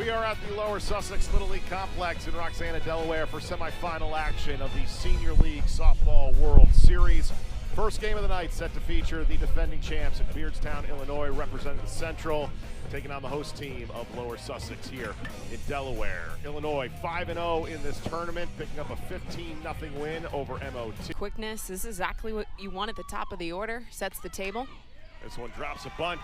We are at the Lower Sussex Little League Complex in Roxana, Delaware for semifinal action of the Senior League Softball World Series. First game of the night set to feature the defending champs at Beardstown, Illinois, representing the Central, taking on the host team of Lower Sussex here in Delaware. Illinois 5-0 in this tournament, picking up a 15-0 win over MOT. Quickness, this is exactly what you want at the top of the order, sets the table. This one drops a bunt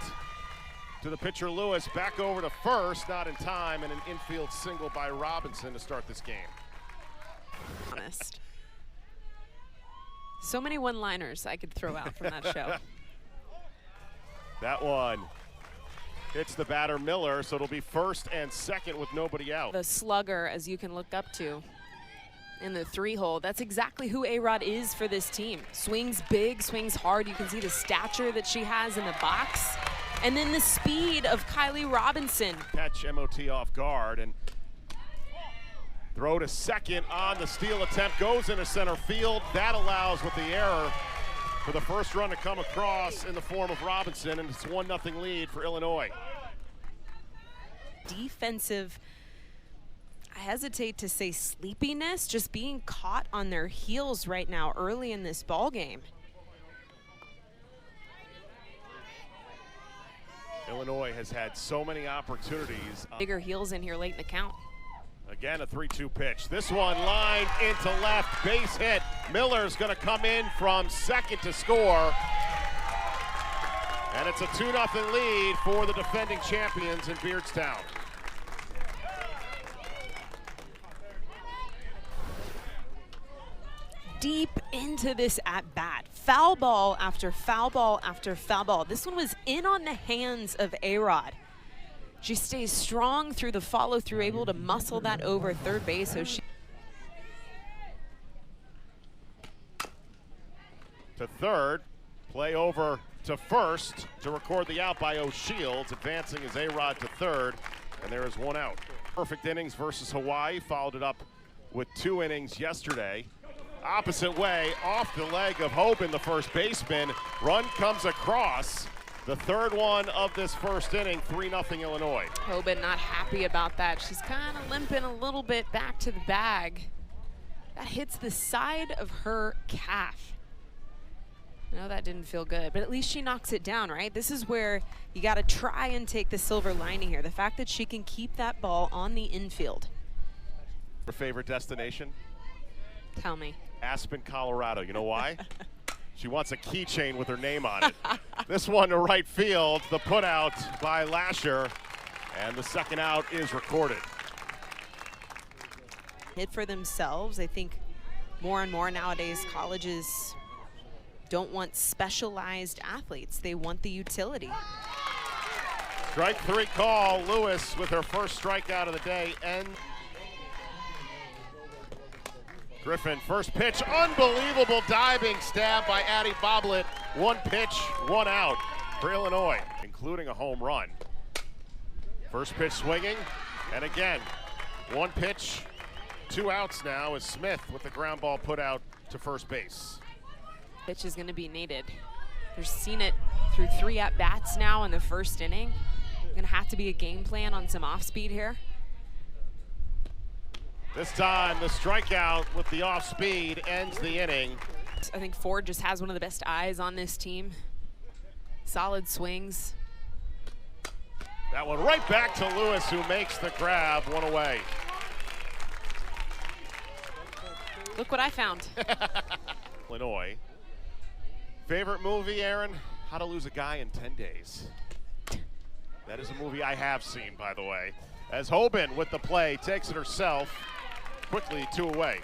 to the pitcher Lewis, back over to first, not in time, and an infield single by Robinson to start this game. Honest. So many one-liners I could throw out from that show. That one hits the batter Miller, so it'll be first and second with nobody out. The slugger, as you can look up to in the 3-hole, that's exactly who A-Rod is for this team. Swings big, swings hard. You can see the stature that she has in the box. And then the speed of Kylie Robinson. Catch MOT off guard and throw to second on the steal attempt, goes into center field. That allows, with the error, for the first run to come across in the form of Robinson, and it's 1-0 lead for Illinois. Defensive, I hesitate to say sleepiness, just being caught on their heels right now early in this ball game. Illinois has had so many opportunities. Bigger heels in here late in the count. Again, a 3-2 pitch. This one lined into left, base hit. Miller's gonna come in from second to score. And it's a 2-0 lead for the defending champions in Beardstown. Deep into this at bat. Foul ball after foul ball after foul ball. This one was in on the hands of A-Rod. She stays strong through the follow through, able to muscle that over third base. So she to third, play over to first to record the out by O'Shields. Advancing is A-Rod to third, and there is one out. Perfect innings versus Hawaii, followed it up with 2 innings yesterday. Opposite way, off the leg of Hoban, the first baseman. Run comes across. The third one of this first inning, 3-0 Illinois. Hoban not happy about that. She's kind of limping a little bit back to the bag. That hits the side of her calf. I know that didn't feel good, but at least she knocks it down, right? This is where you got to try and take the silver lining here. The fact that she can keep that ball on the infield. Her favorite destination? Tell me. Aspen, Colorado. You know why? She wants a keychain with her name on it. This one to right field, the put out by Lasher, and the second out is recorded. Hit for themselves. I think more and more nowadays colleges don't want specialized athletes. They want the utility. Strike 3 call. Lewis with her first strikeout of the day. And Griffin, first pitch, unbelievable diving stab by Addie Boblet. 1 pitch, 1 out for Illinois, including a home run. First pitch swinging, and again, 1 pitch, 2 outs now as Smith with the ground ball put out to first base. Pitch is going to be needed. They've seen it through 3 at-bats now in the first inning. Going to have to be a game plan on some off-speed here. This time, the strikeout with the off-speed ends the inning. I think Ford just has one of the best eyes on this team. Solid swings. That one right back to Lewis, who makes the grab, 1 away. Look what I found. Illinois. Favorite movie, Aaron? How to Lose a Guy in 10 Days. That is a movie I have seen, by the way. As Hoban with the play takes it herself. Quickly 2 away.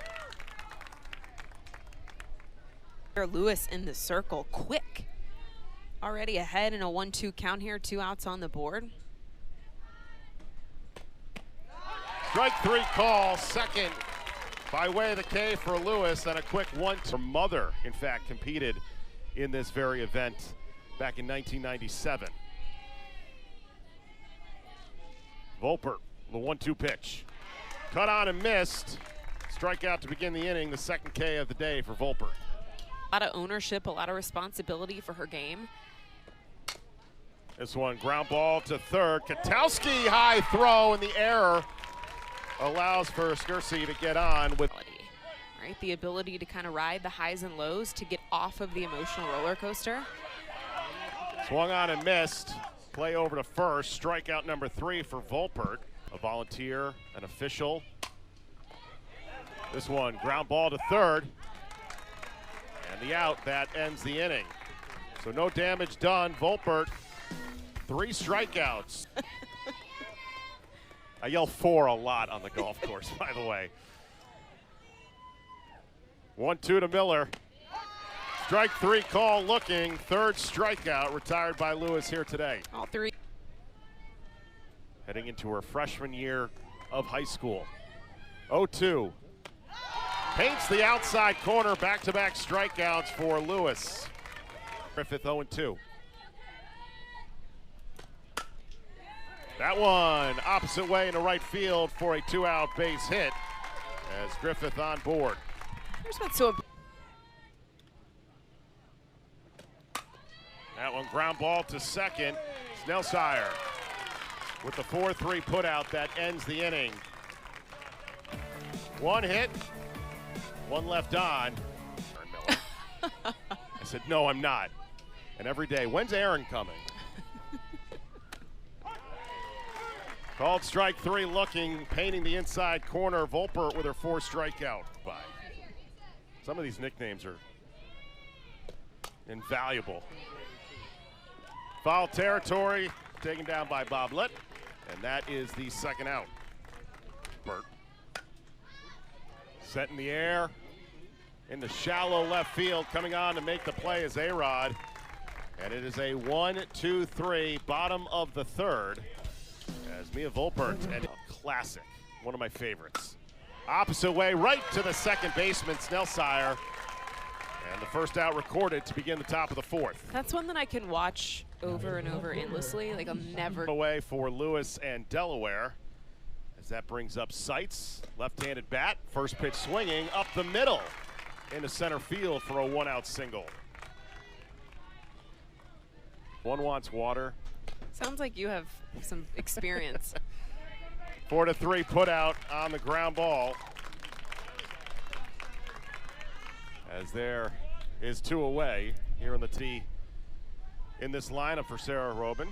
Lewis in the circle, quick. Already ahead in a 1-2 count here, 2 outs on the board. Strike 3 call, second by way of the K for Lewis, and a quick 1. Her mother, in fact, competed in this very event back in 1997. Volpert, the 1-2 pitch. Cut on and missed. Strikeout to begin the inning, the second K of the day for Volpert. A lot of ownership, a lot of responsibility for her game. This one, ground ball to third. Katowski, high throw, and the error allows for Skersey to get on with. Right, the ability to kind of ride the highs and lows to get off of the emotional roller coaster. Swung on and missed. Play over to first. Strikeout number 3 for Volpert. A volunteer, an official. This one, ground ball to third. And the out, that ends the inning. So no damage done. Volpert, 3 strikeouts. I yell 4 a lot on the golf course, by the way. 1-2 to Miller. Strike 3 call looking. 3rd strikeout retired by Lewis here today. All 3. Heading into her freshman year of high school. 0-2. Paints the outside corner. Back-to-back strikeouts for Lewis. Griffith 0-2. That one opposite way into right field for a 2-out base hit as Griffith on board. Here's what's so that one ground ball to second. Snellsire with the 4-3 putout that ends the inning. 1 hit, 1 left on. I said, no, I'm not. And every day, when's Aaron coming? Called strike 3 looking, painting the inside corner. Volpert with her 4th strikeout. By. Some of these nicknames are invaluable. Foul territory, taken down by Bob Litt, and that is the 2nd out. Burt. Set in the air, in the shallow left field, coming on to make the play is A-Rod. And it is a 1-2-3, bottom of the 3rd, as Mia Volpert, and a classic, one of my favorites. Opposite way, right to the second baseman, Snellsire. And the 1st out recorded to begin the top of the 4th. That's one that I can watch over and over endlessly. Like, I'll never. Away for Lewis and Delaware, as that brings up Seitz. Left-handed bat, first pitch swinging up the middle into center field for a 1-out single. One wants water. Sounds like you have some experience. 4-3 put out on the ground ball. As there is 2 away here on the tee in this lineup for Sarah Robin.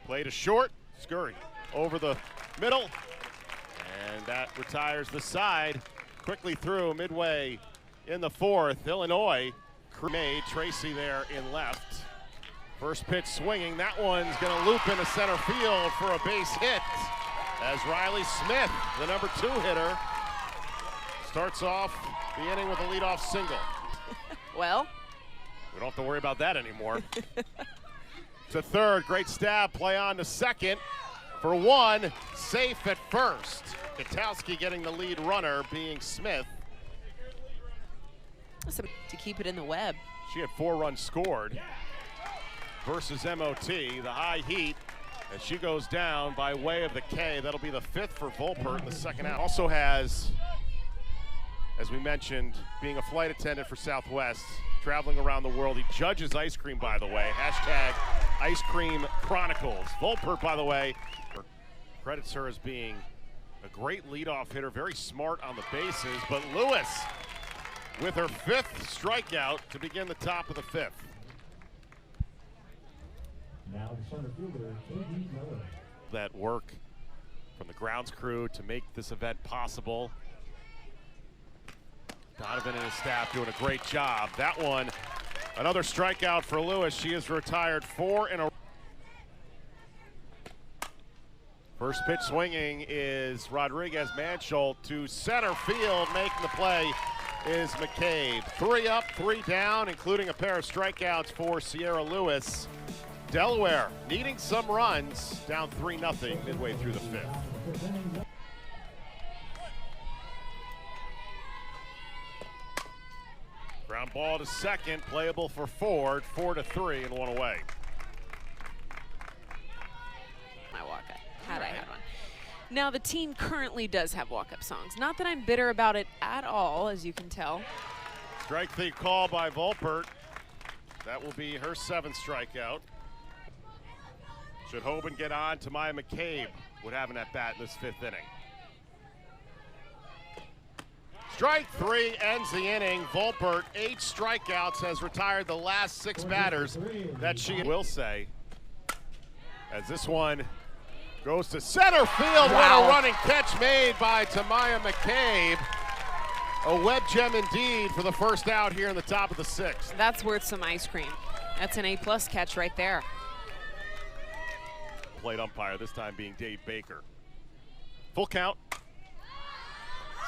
Play to short, Scurry over the middle, and that retires the side. Quickly through midway in the 4th, Illinois made Tracy there in left. First pitch swinging, that one's gonna loop into center field for a base hit as Riley Smith, the number 2 hitter, starts off the inning with a leadoff single. Well, we don't have to worry about that anymore. To 3rd, great stab, play on to 2nd for 1, safe at 1st. Katowski getting the lead runner being Smith. To keep it in the web. She had 4 runs scored versus MOT, the high heat, as she goes down by way of the K. That'll be the 5th for Volpert in the 2nd out. Also has, as we mentioned, being a flight attendant for Southwest, traveling around the world. He judges ice cream, by the way. Hashtag Ice Cream Chronicles. Volpert, by the way, credits her as being a great leadoff hitter, very smart on the bases, but Lewis with her 5th strikeout to begin the top of the 5th. Now the center fielder, K.D. Miller. That work from the grounds crew to make this event possible. Donovan and his staff doing a great job. That one, another strikeout for Lewis. She has retired 4 in a row. First pitch swinging is Rodriguez Manschult to center field. Making the play is McCabe. 3 up, 3 down, including a pair of strikeouts for Sierra Lewis. Delaware needing some runs, down 3-0 midway through the 5th. Ground ball to 2nd, playable for Ford, 4-3 and 1 away. My walk-up, had I had one. Now the team currently does have walk-up songs. Not that I'm bitter about it at all, as you can tell. Strike 3 call by Volpert. That will be her 7th strikeout. Should Hoban get on, Tamaya McCabe would have an at-bat in this 5th inning. Strike 3 ends the inning. Volpert, 8 strikeouts, has retired the last 6 batters that she will say. As this one goes to center field. Wow. What a running catch made by Tamaya McCabe. A web gem indeed for the first out here in the top of the 6th. That's worth some ice cream. That's an A+ catch right there. Plate umpire, this time being Dave Baker. Full count.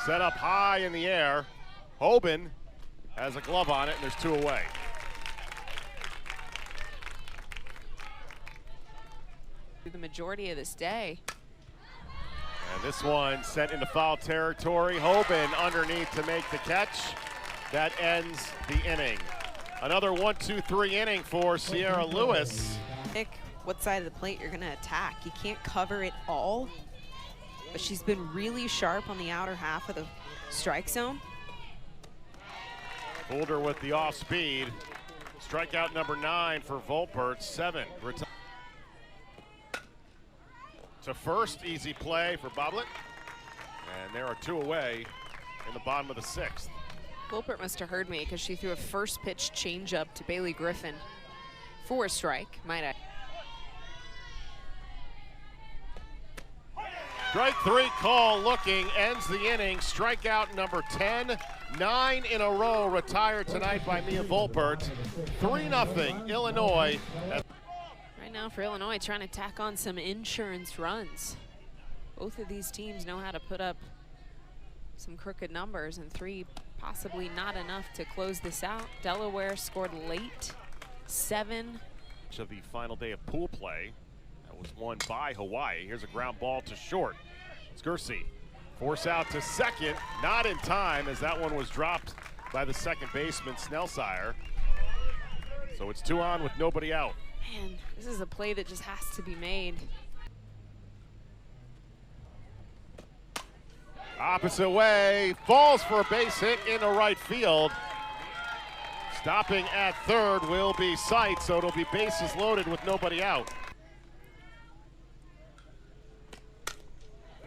Set up high in the air. Hoban has a glove on it, and there's 2 away. The majority of this day. And this one sent into foul territory. Hoban underneath to make the catch. That ends the inning. Another 1-2-3 inning for Sierra Lewis. Pick what side of the plate you're going to attack. You can't cover it all, but she's been really sharp on the outer half of the strike zone. Holder with the off speed. Strikeout number 9 for Volpert, 7. To first, easy play for Boblet. And there are 2 away in the bottom of the 6th. Volpert must have heard me because she threw a first pitch changeup to Bailey Griffin for a strike, might I? Strike 3 call looking, ends the inning. Strikeout number 10. 9 in a row retired tonight by Mia Volpert. 3-0 Illinois. Right now for Illinois, trying to tack on some insurance runs. Both of these teams know how to put up some crooked numbers, and 3 possibly not enough to close this out. Delaware scored late, 7. Of the final day of pool play. That was won by Hawaii. Here's a ground ball to short. Skersey force out to second, not in time as that one was dropped by the second baseman Snellsire. So it's 2 on with nobody out. Man, this is a play that just has to be made. Opposite way, falls for a base hit into right field. Stopping at third will be Sight, so it'll be bases loaded with nobody out.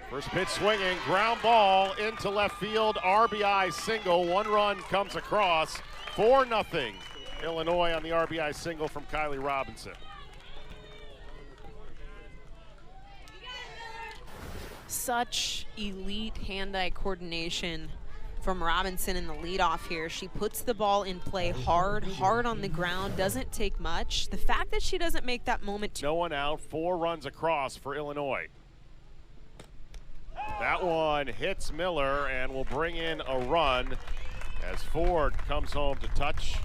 First pitch swinging, ground ball into left field, RBI single, 1 run comes across, 4-0 Illinois on the RBI single from Kylie Robinson. Such elite hand-eye coordination from Robinson in the leadoff here. She puts the ball in play hard on the ground, doesn't take much. The fact that she doesn't make that moment. No one out, 4 runs across for Illinois. That one hits Miller and will bring in a run as Ford comes home to touch.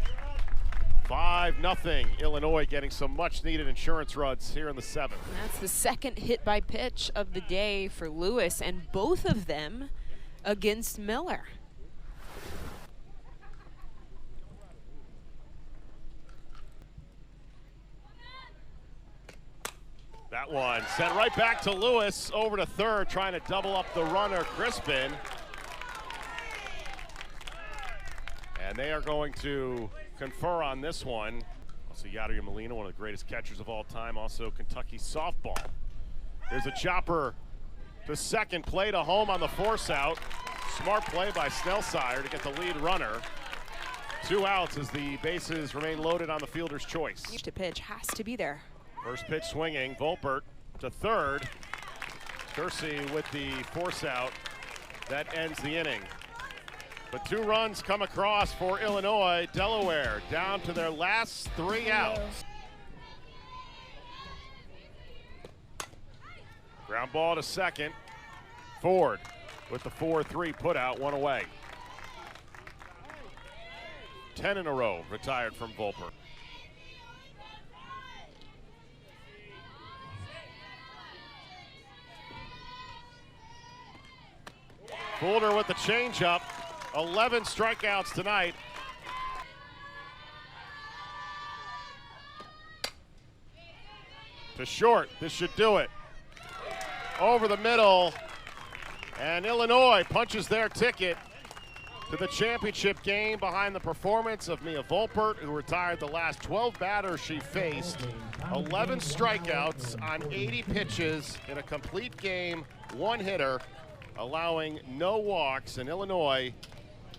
5-0 Illinois, getting some much needed insurance runs here in the 7th. And that's the second hit by pitch of the day for Lewis, and both of them against Miller. That one sent right back to Lewis, over to third, trying to double up the runner, Crispin. And they are going to confer on this one. Also, Yadier Molina, one of the greatest catchers of all time, also Kentucky softball. There's a chopper to second, play to home on the force out. Smart play by Snellsire to get the lead runner. 2 outs as the bases remain loaded on the fielder's choice. To pitch has to be there. First pitch swinging, Volpert to third. Kersey with the force out. That ends the inning. But 2 runs come across for Illinois. Delaware down to their last 3 outs. Ground ball to second. Ford with the 4-3 put out, 1 away. 10 in a row retired from Volpert. Boulder with the changeup. 11 strikeouts tonight. To short, this should do it. Over the middle, and Illinois punches their ticket to the championship game behind the performance of Mia Volpert, who retired the last 12 batters she faced. 11 strikeouts on 80 pitches in a complete game, one hitter, allowing no walks, and Illinois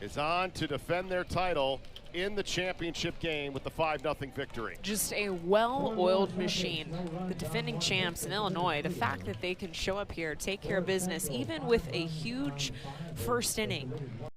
is on to defend their title in the championship game with the 5-0 victory. Just a well-oiled machine. The defending champs in Illinois, the fact that they can show up here, take care of business, even with a huge first inning.